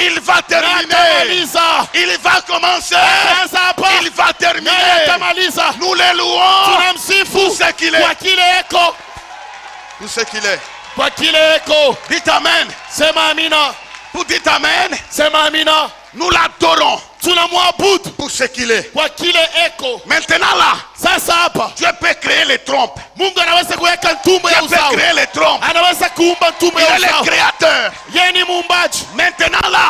Il va terminer. Il va commencer. Il va terminer. Nous les louons pour ce qu'il est. Pour ce qu'il est. Dites amen. Vous dites amen. Nous l'adorons pour ce qu'il est. Maintenant là, Dieu peut créer les trompes. Dieu peut créer les trompes. Il est le créateur. Maintenant là,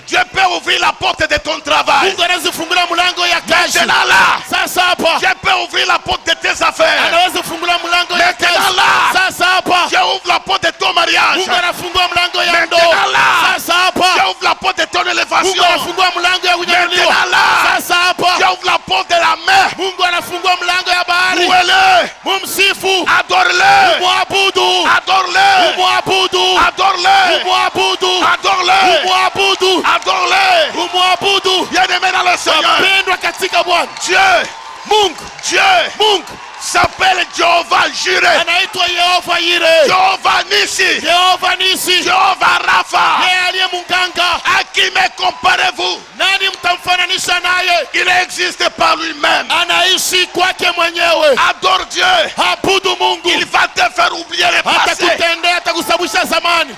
Dieu peut ouvrir la porte de ton travail. Maintenant là, Dieu peut ouvrir la porte de tes affaires. Maintenant là, Dieu ouvre la porte de ton mariage. Maintenant là, Dieu ouvre la porte de ton élévation. Maintenant là, Dieu ouvre la porte de la main. Louez-le. Adore-le. Adore-le. Adore-le. Adore-le. Adore-le. Bien-aimé dans le Seigneur. Dieu s'appelle Jéhovah Jireh. Jéhovah Nissi. Jéhovah Rapha. À qui me comparez-vous? Il existe par lui-même. Anaishi kwake mwenyewe. Adore Dieu. Abudu Mungu. Il va te faire oublier le passé.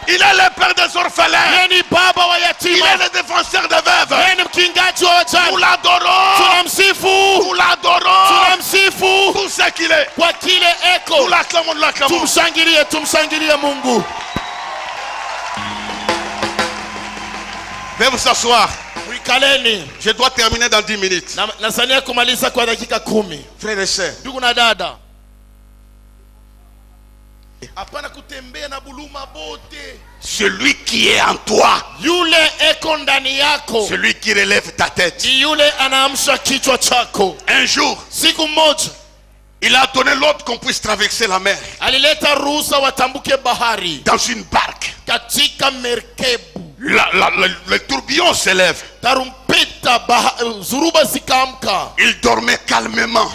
Il est le père des orphelins. Il est le défenseur des veuves. Nous l'adorons. Nous l'adorons. Pour ce qu'il est. Nous l'acclamons, nous l'acclamons. Veuillez vous asseoir. Je dois terminer dans 10 minutes. Frères et sœurs, celui qui est en toi, celui qui relève ta tête, un jour, il a donné l'ordre qu'on puisse traverser la mer dans une barque. Le tourbillon s'élève. Il dormait calmement.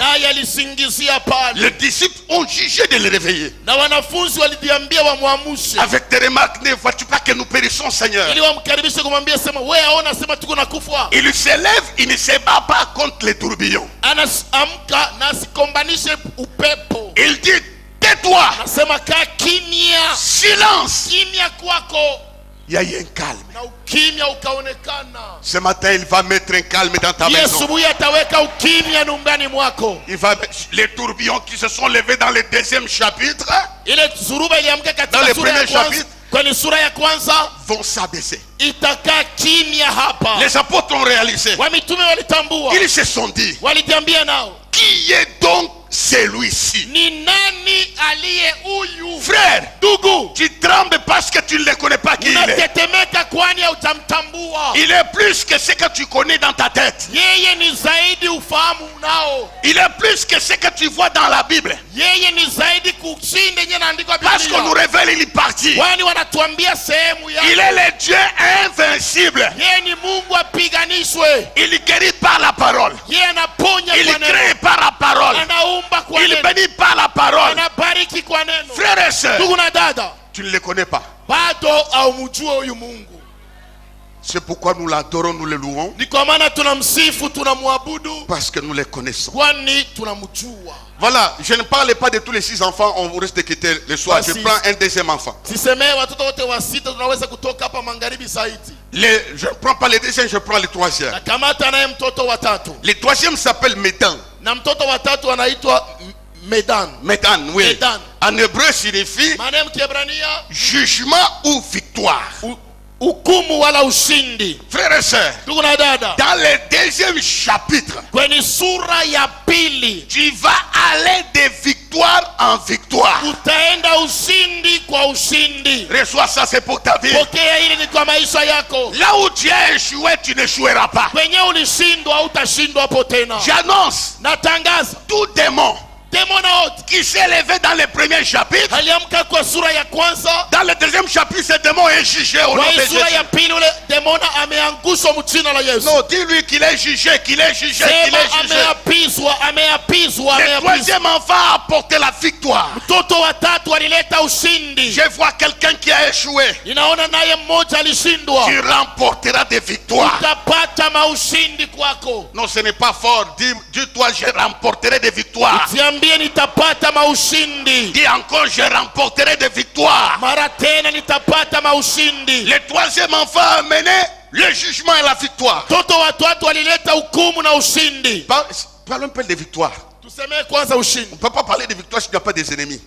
Les disciples ont jugé de le réveiller avec des remarques: ne vois-tu pas que nous périssons, Seigneur? Il s'élève, il ne se bat pas contre les tourbillons. Il dit: tais-toi, silence. Il y a eu un calme. Ce matin, il va mettre un calme dans ta maison. Les tourbillons qui se sont levés dans le deuxième chapitre, dans le premier chapitre, vont s'abaisser. Les apôtres ont réalisé. Ils se sont dit: qui est donc celui-ci? Frère, tu trembles parce que tu ne le connais pas qui il est. Il est plus que ce que tu connais dans ta tête. Il est plus que ce que tu vois dans la Bible. Parce qu'on nous révèle, il est parti. Il est le Dieu invincible. Il guérit par la parole. Il crée par la parole. Il bénit par la parole. Frères et sœurs, tu ne le connais pas. C'est pourquoi nous l'adorons, nous le louons. Parce que nous les connaissons. Voilà, je ne parle pas de tous les 6 enfants, on risque de quitter le soir. Je prends un deuxième enfant. Je ne prends pas le deuxième, je prends le troisième. Le troisième s'appelle Médan. Médan, oui. Médan. En hébreu signifie jugement ou victoire. Frères et sœurs, dans le deuxième chapitre, tu vas aller de victoire en victoire. Reçois ça, c'est pour ta vie. Là où tu as échoué, tu n'échoueras pas. J'annonce tout démon qui s'est levé dans le premier chapitre, dans le deuxième chapitre, ce démon est jugé au nom de Jésus. Non, dis-lui qu'il est jugé, qu'il est jugé, qu'il est jugé. Le troisième enfant a apporté la victoire. Je vois quelqu'un qui a échoué. Tu remporteras des victoires. Non, ce n'est pas fort. Dis-toi, je remporterai des victoires. Dis encore, je remporterai des victoires. Le troisième enfant a mené le jugement et la victoire. Parlons un peu de victoire. On ne peut pas parler de victoire s'il n'y a pas des ennemis.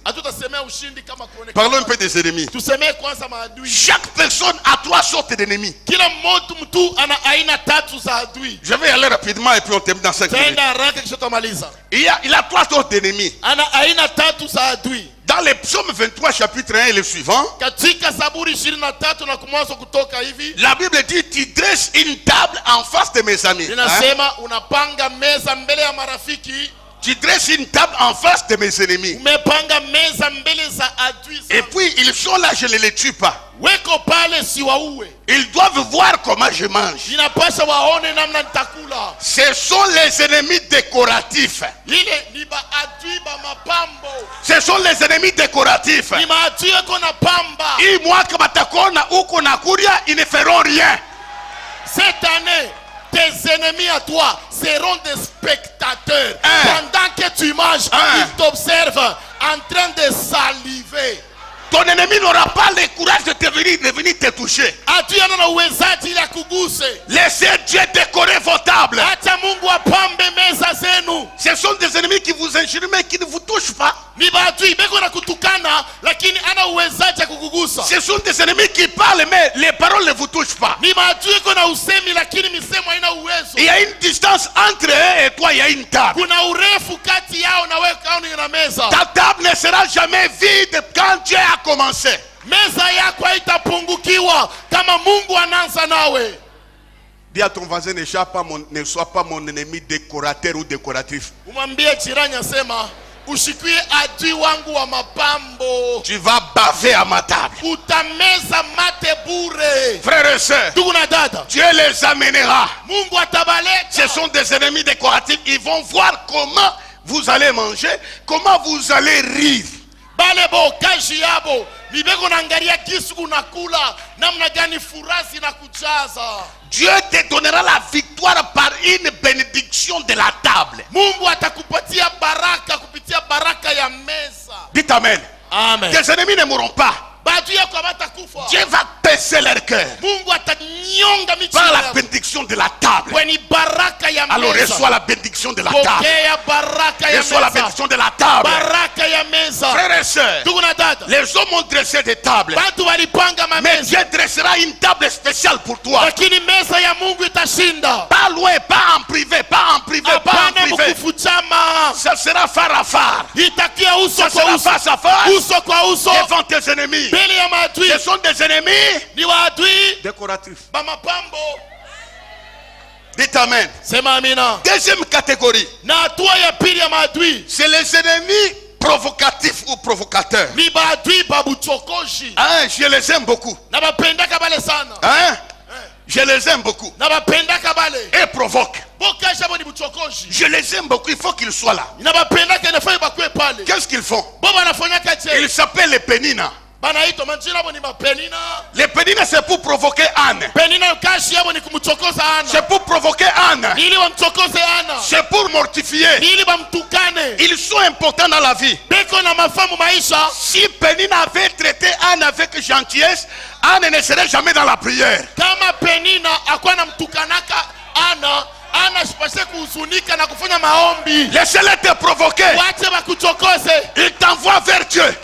Parlons un peu des ennemis. Chaque personne a 3 sortes d'ennemis. Je vais aller rapidement et puis on termine dans 5 minutes. Il a 3 sortes d'ennemis. Dans les psaumes 23 chapitre 1 et le suivant, la Bible dit: tu dresses une table en face de mes amis. Tu dresses une table en face de mes ennemis. Et puis ils sont là, je ne les tue pas. Ils doivent voir comment je mange. Ce sont les ennemis décoratifs. Ce sont les ennemis décoratifs. Ils ne feront rien. Cette année, tes ennemis à toi seront des spectateurs. Pendant que tu manges, ils t'observent en train de saliver. ton ennemi n'aura pas le courage de venir te toucher. Adui ana uwezaji ili akuguse. Laissez Dieu décorer vos tables. Acha Mungu apambe meza zenu. Ce sont des ennemis qui vous injurient mais qui ne vous touchent pas. Ni maadui beko na kutukana lakini ana uwezaji kukugusa. Ce sont des ennemis qui parlent mais les paroles ne vous touchent pas. Ni maadui iko na usemi lakini misemo haina uwezo. Il y a une distance entre eux et toi, il y a une table. Kuna urefu kati yao na wewe kauni na meza. Ta table ne sera jamais vide quand Dieu a commencé. Meza yako haitapungukiwa kama Mungu anaanza nawe. Dis à ton voisin, ne sois pas mon ennemi décorateur ou décoratif. Umwambie jirani asema ushikie adui wangu wa mapambo. Tu vas baver à ma table. Utameza mate bure. Frères et sœurs, Dieu les amènera. Mungu atabaleta. Ce sont des ennemis décoratifs. Ils vont voir comment vous allez manger, comment vous allez rire. Balebo kaji yabo mibeko naangalia kisu kunakula namna gani furazi na kujaza. Dieu te donnera la victoire par une bénédiction de la table. Mungu atakupatia baraka kupitia baraka ya meza. Dites amen. Amen. Tes ennemis ne mourront pas. Dieu va baisser leur cœur par la bénédiction de la table. Alors reçois la bénédiction de la table. Reçois la bénédiction de la table. Frères et sœurs, les hommes ont dressé des tables, mais Dieu dressera une table spéciale pour toi. Pas loin, pas en privé, pas en privé, pas en privé. Ça sera phare à phare. Ça sera face à face devant tes ennemis. Ce sont des ennemis décoratifs. Dites amen. Deuxième catégorie, c'est les ennemis provocatifs ou provocateurs. Hein, je les aime beaucoup. Hein? Je les aime beaucoup. Et provoque. Je les aime beaucoup, il faut qu'ils soient là. Qu'est-ce qu'ils font? Ils s'appellent les Pénina. Les Pénina, c'est pour provoquer Anne. C'est pour provoquer Anne. C'est pour mortifier. Ils sont importants dans la vie. Si Pénina avait traité Anne avec gentillesse, Anne ne serait jamais dans la prière. Laissez-les te provoquer. Il t'envoie vers Dieu.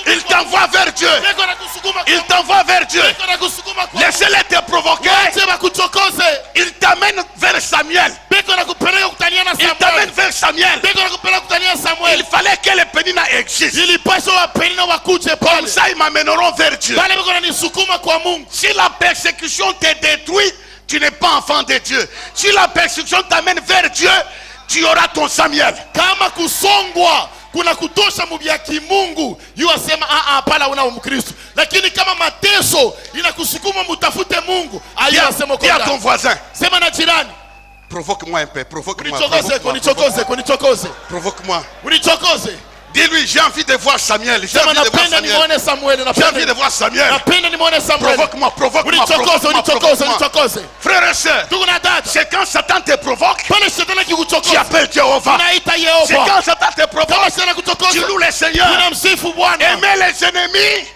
Il t'envoie vers Dieu. Il t'envoie vers Dieu. Laissez-les te provoquer. Il t'amène vers Samuel. Il t'amène vers Samuel. Il fallait que les Pénina existent. Comme ça, ils m'amèneront vers Dieu. Si la persécution te détruit, tu n'es pas enfant de Dieu. Si la persécution t'amène vers Dieu, tu auras ton Samuel. Kuna kutosha mubia kimungu yuasema pala una mkristo, lakini kama mateso inakusukuma mutafute Mungu ayasema kwa. Dis à ton voisin, sema na jirani, provoque-moi un peu, provoque-moi. Provoque-moi. Dis-lui, j'ai envie de voir Samuel. J'ai envie de voir Samuel. Provoque-moi, provoque-moi. Frères et sœurs, c'est quand Satan te provoque, tu appelles Jéhovah. C'est quand Satan te provoque, tu loues le Seigneur. Aimez les ennemis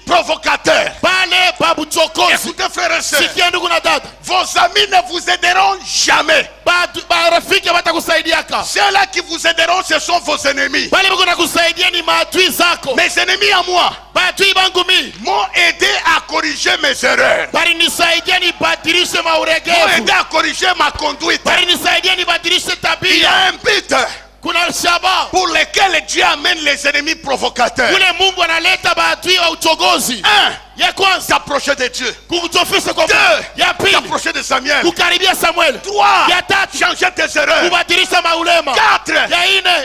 provocateurs. Écoutez, frères et sœurs, vos amis ne vous aideront jamais. Ceux-là qui vous aideront, ce sont vos ennemis. Mes ennemis à moi m'ont aidé à corriger mes erreurs, m'ont aidé à corriger ma conduite. Il y a un but pour lequel Dieu amène les ennemis provocateurs. S'approcher de Dieu. 2. S'approcher de Samuel. 3. Changer tes erreurs. 4.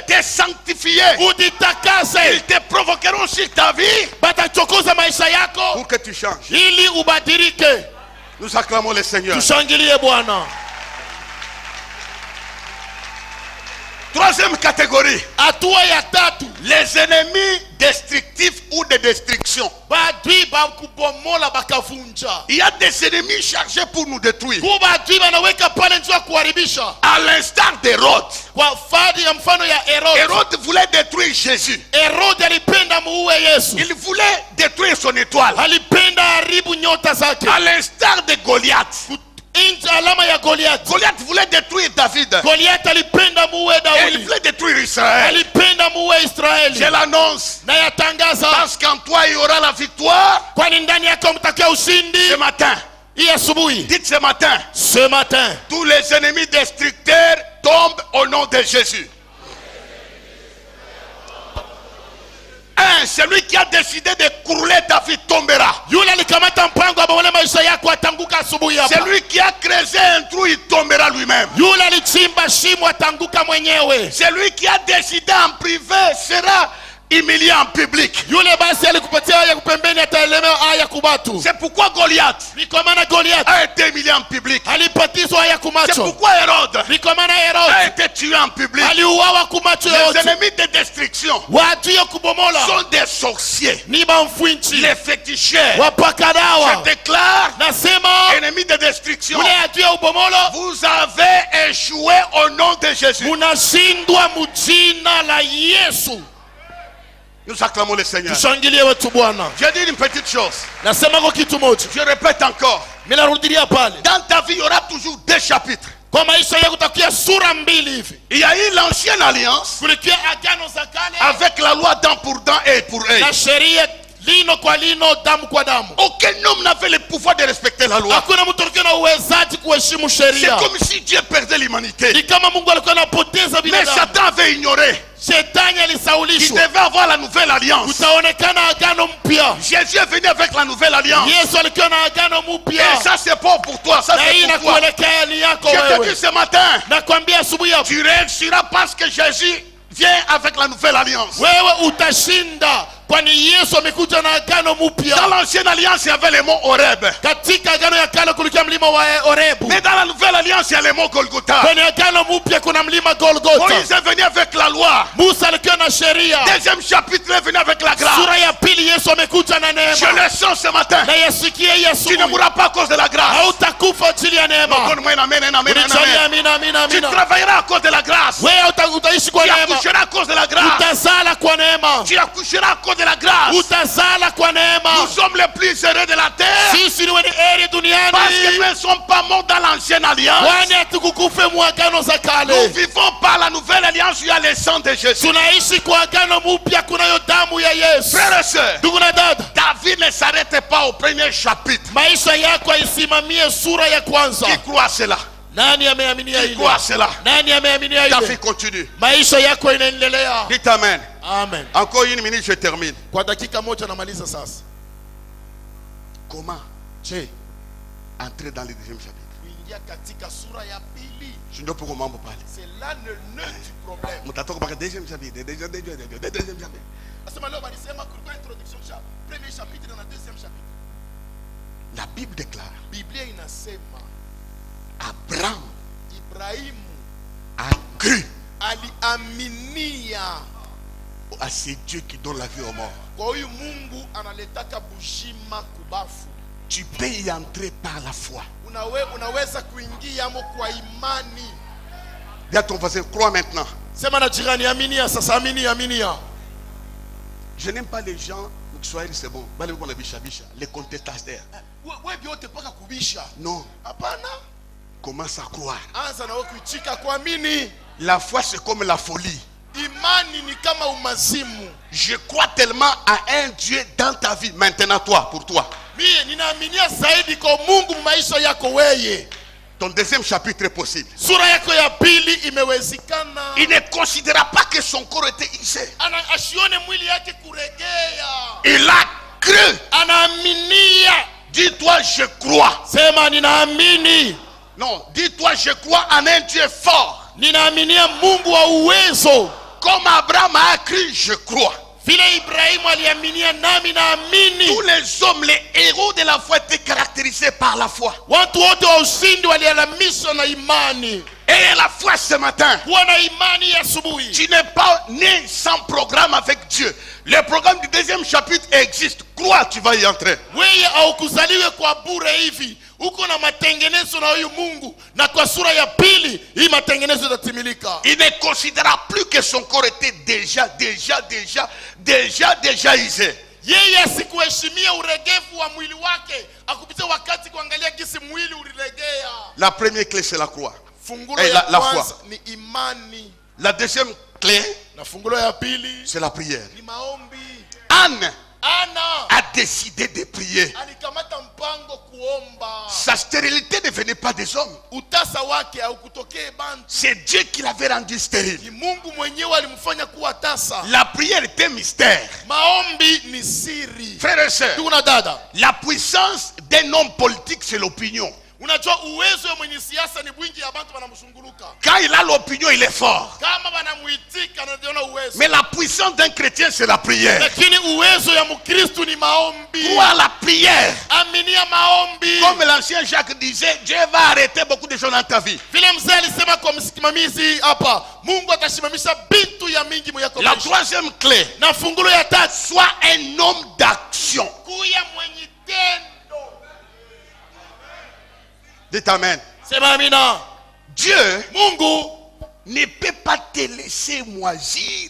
Te sanctifier. Ils te provoqueront sur ta vie pour que tu changes. Nous acclamons le Seigneur. Troisième catégorie. Hatua ya tatu. Les ennemis destructifs ou de destruction. Badui ba kubomola bakavunja. Il y a des ennemis chargés pour nous détruire. Kubadui banaweka pale njia kuharibisha. À l'instar d'Hérode. Kwa fadi ya mfano ya Herode. Hérode voulait détruire Jésus. Herode alipenda muue Yesu. Il voulait détruire son étoile. Alipenda haribu nyota zake. À l'instar de Goliath. Alama ya Goliath. Goliath voulait détruire David. Goliath alipenda muue Daudi. Et il voulait détruire Israël. Alipenda muue Israeli. Je l'annonce. Na yatangaza. Parce qu'en toi il y aura la victoire. Kwani ndani yako mtakia ushindi. Ce matin. Hii asubuhi. Dites ce matin. Ce matin. Tous les ennemis destructeurs tombent au nom de Jésus. Celui qui a décidé de couler David tombera. Celui qui a creusé un trou, il tombera lui-même. Celui qui a décidé en privé sera humilié en public. C'est pourquoi Goliath a été humilié en public. C'est pourquoi Hérode a été tué en public. Les ennemis de destruction sont des sorciers, les féticheurs. Je déclare, ennemis de destruction, vous avez échoué au nom de Jésus. Nous acclamons le Seigneur. J'ai dit une petite chose. Je répète encore. Dans ta vie, il y aura toujours deux chapitres. Il y a eu l'ancienne alliance avec la loi dent pour dent et pour œil. Aucun homme n'avait le pouvoir de respecter la loi. C'est comme si Dieu perdait l'humanité. Mais Satan avait ignoré qu'il devait avoir la nouvelle alliance. Jésus est venu avec la nouvelle alliance. Et ça c'est pas pour toi, ça c'est pour toi. Je te dis ce matin, tu réussiras parce que Jésus vient avec la nouvelle alliance. Dans l'ancienne alliance, il y avait le mot Horeb. Mais dans la nouvelle alliance, il y a le mot Golgotha. Moïse est venu avec la loi. Deuxième chapitre est venu avec la grâce. Je le sens ce matin. Tu ne mourras pas à cause de la grâce. Tu travailleras à cause de la grâce. Tu accoucheras à cause de la grâce. Tu accoucheras à cause de la grâce. Nous sommes les plus heureux de la terre parce que nous ne sommes pas morts dans l'ancienne alliance. Nous vivons par la nouvelle alliance. Il y a le sang de Jésus. Frères et sœurs, David ne s'arrête pas au premier chapitre. Qui croit cela? Qui croit cela? David continue. Dites amen. Amen. Encore une minute, je termine. Comment entrer dans le deuxième chapitre? Je ne sais pas comment vous parler. C'est là le nœud du problème. Deuxième chapitre. La Bible déclare, Abraham a cru à ce Dieu qui donne la vie aux morts. Tu peux y entrer par la foi. Dis à ton voisin, crois maintenant. Je n'aime pas les gens qui c'est bon. Les contestateurs. Non. Commence à croire. La foi c'est comme la folie. Je crois tellement à un Dieu dans ta vie. Maintenant toi, pour toi. Ton deuxième chapitre est possible. Il ne considéra pas que son corps était hissé. Il a cru. Dis-toi je crois. Non, dis-toi je crois en un Dieu fort. Comme Abraham a cru, je crois. Tous les hommes, les héros de la foi étaient caractérisés par la foi. Ayez la foi ce matin. Kuwa na imani ya asubuhi. Tu n'es pas né sans programme avec Dieu. Le programme du deuxième chapitre existe. Crois, tu vas y entrer. Wewe haukuzaliwe kwa bure hivi. Uko na matengenezo na huyu Mungu, na kwa sura ya pili hii matengenezo yatatimilika. Il ne considéra plus que son corps était déjà usé. Yeye asikuheshimia uregevu wa mwili wake, akupitia wakati kuangalia gisi mwili uliregea. La première clé c'est la croix. Fungulo ya kwanza ni imani. La deuxième clé, na fungulo ya pili c'est la prière. Ni maombi. Anne Anna a décidé de prier. Alikamata mpango kuomba. Sa stérilité ne venait pas des hommes. Utasa wake haukutokea bantu. C'est Dieu qui l'avait rendu stérile. Ni Mungu mwenyewe alimfanya kuwa tasa. La prière était mystère. Maombi ni siri. Frères et sœurs, tuna dada, la puissance d'un homme politique c'est l'opinion. Unajua uwezo wa mwenye siasa ni bwingi ya bantu wanamshunguluka. Quand il a l'opinion, il est fort. Kama wanamuitika anajiona uwezo. Mais la puissance d'un chrétien c'est la prière. Lakini uwezo ya Mkristo ni maombi. Crois la prière. Aminia maombi. Comme l'ancien Jacques disait, Dieu va arrêter beaucoup de choses dans ta vie. Vile mzee alisema kwa msimamizi hapa, Mungu atasimamisha bintu ya mingi mwako. La troisième clé, na fungulo ya tatu, sois un homme d'action. Kuya mwenye tendo. Dites amen. Sema amina. Dieu, Mungu, ne peut pas te laisser moisir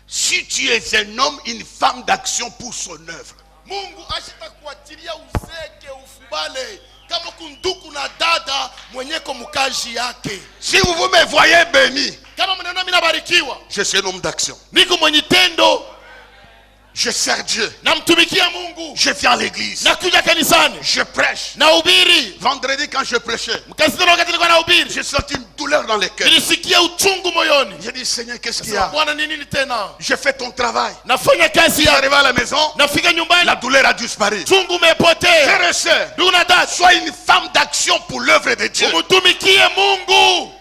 si tu es un homme, une femme d'action pour son œuvre. Mungu ashitakuachilia uzeke ufubale kama kunduku na dada mwenyeko mukaji yake. Si vous me voyez béni, kama mnaona mimi nabarikiwa, je suis un homme d'action. Niko mwenye tendo. Je sers Dieu. Namtumikia Mungu. Je viens à l'église. Nakuja kanisani. Je prêche. Nahubiri. Vendredi quand je prêchais, wakati nilikuwa nahubiri, j'ai senti une douleur dans le cœur. Nilisikia uchungu moyoni. J'ai dit Seigneur, qu'est-ce qu'il y a? Bwana ni nini tena? J'ai fait ton travail. Nafanya kazi ya. Arrivé à la maison, nafika nyumbani, la douleur a disparu. Chungu umepotea. Frères et sœurs, sois une femme d'action pour l'œuvre de Dieu. Umutumikie Mungu.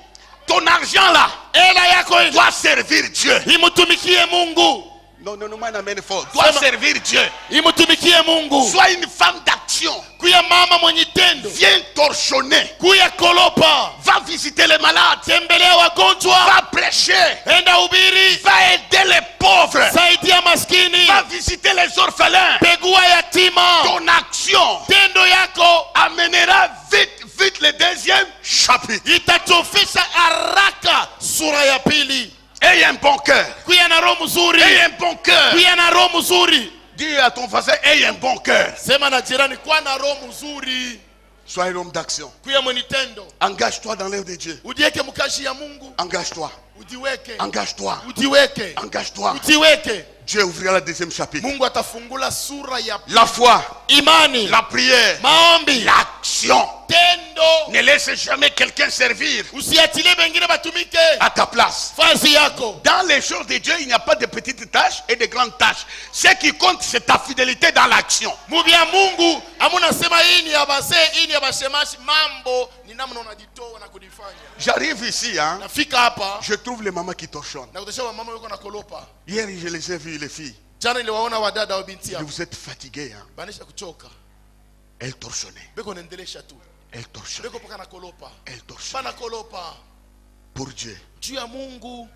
Ton argent là, hela yako doit servir Dieu. Imutumikie Mungu. Non, moi n'amène fort. Doit servir Dieu. Imutumikie Mungu. Sois une femme d'action. Kuya mama mwenye tendo. Viens torchonner. Kuya kolopa. Va visiter les malades. Tembelea wagonjwa. Va prêcher. Enda hubiri. Va aider les pauvres. Saidia maskini. Va visiter les orphelins. Pegua yatima. Ton action tendo yako amènera vite le deuxième chapitre. Itatofisha haraka sura ya pili. Ayez un bon cœur. Kuya na roho mzuri. Ayez un bon cœur. Kuya na roho mzuri. Dis à ton voisin, ayez un bon cœur. Sema na jirani, kuwa na roho mzuri. Sois un homme d'action. Kuya mwenye tendo. Engage-toi dans l'œuvre de Dieu. Ujiweke mkashi ya Mungu. Engage-toi. Ujiweke. Engage-toi. Ujiweke. Engage-toi. Ujiweke. Dieu ouvrira le deuxième chapitre. Mungu atafungula sura ya pili. La foi, imani, la prière, maombi, l'action. Tendo. Ne laisse jamais quelqu'un servir usiachilie wengine batumike à ta place. Fazi yako. Dans les choses de Dieu, il n'y a pas de petites tâches et de grandes tâches. Ce qui compte, c'est ta fidélité dans l'action. Mubia Mungu, amuna sema hii ni ya base, hii ni ya bashemashi, mambo ni namna unajitoa na kudifanya. J'arrive ici, hein. Nafika hapa. Je trouve les mamans qui torchonnent. Na kutosha mama yuko na kolopa. Hier, je les ai vus, les filles. Jana niliwaona wadada wa binti yao. Vous êtes fatigués, hein. Banisha kuchoka. Elles torchonnaient. Beko naendelesha tu. Elles torchonnaient. Beko paka na kolopa. Elles torchonnaient. Bana kolopa. Pour Dieu. Juu ya Mungu.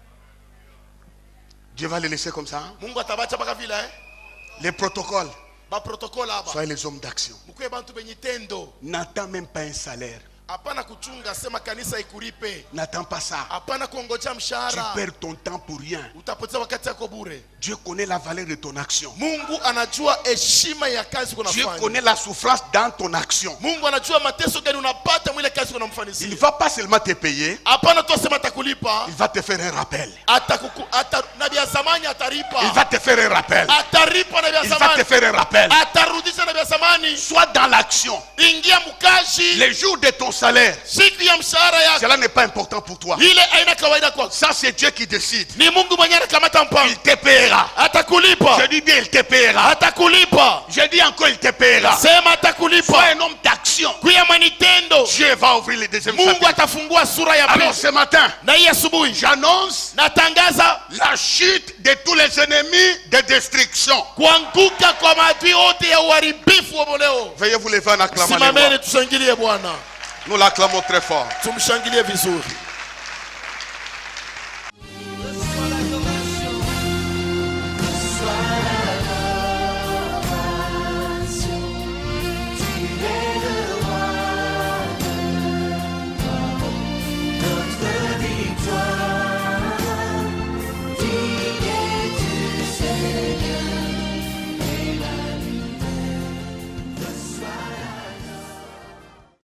Dieu va les laisser comme ça, hein? Mungu atabacha paka vile, eh? Les protocoles. Ba protocole hapa. Soyez les hommes d'action. Mkwe bantu benye tendo. N'attends même pas un salaire. Hapana kuchunga sema kanisa ikuripe. N'attends pas ça. Hapana kuongoja mshahara. Tu perds ton temps pour rien. Utapoteza wakati yako bure. Dieu connaît la valeur de ton action. Mungu anajua heshima ya kazi unafanya. Dieu connaît la souffrance dans ton action. Mungu anajua mateso gani unapata mwile kazi unamfanisia. Il ne va pas seulement te payer. Hapana tu sema atakulipa. Il va te faire un rappel. Nabii ya zamani ataripa. Il va te faire un rappel. Ataripa nabii ya Il va zamani. te faire un rappel. Atarudisha nabii ya zamani. Sois dans l'action. Ingia mkazi. Les jours de ton salaire, siku ya mshahara yako, cela n'est pas important pour toi. Ile haina kawaida kwako. Ça c'est Dieu qui décide. Ni Mungu mwenyewe anakamata mpango. Il te paiera. Atakulipa. Je dis bien il te paiera. Atakulipa. Je dis encore il te paiera. Sema atakulipa. Sois un homme d'action. Kuya mwanitendo. Dieu va ouvrir les deuxième Mungu chapitre. atafungua sura ya pili. Alors ce matin, na hii asubuhi j'annonce natangaza la chute de tous les ennemis de destruction. kuanguka kwa maadui wote ya uharibifu wa leo. Veuillez vous lever en acclamant. Simameni tushangilie Bwana. Nous l'acclamons très fort. Tumshangilie vizuri.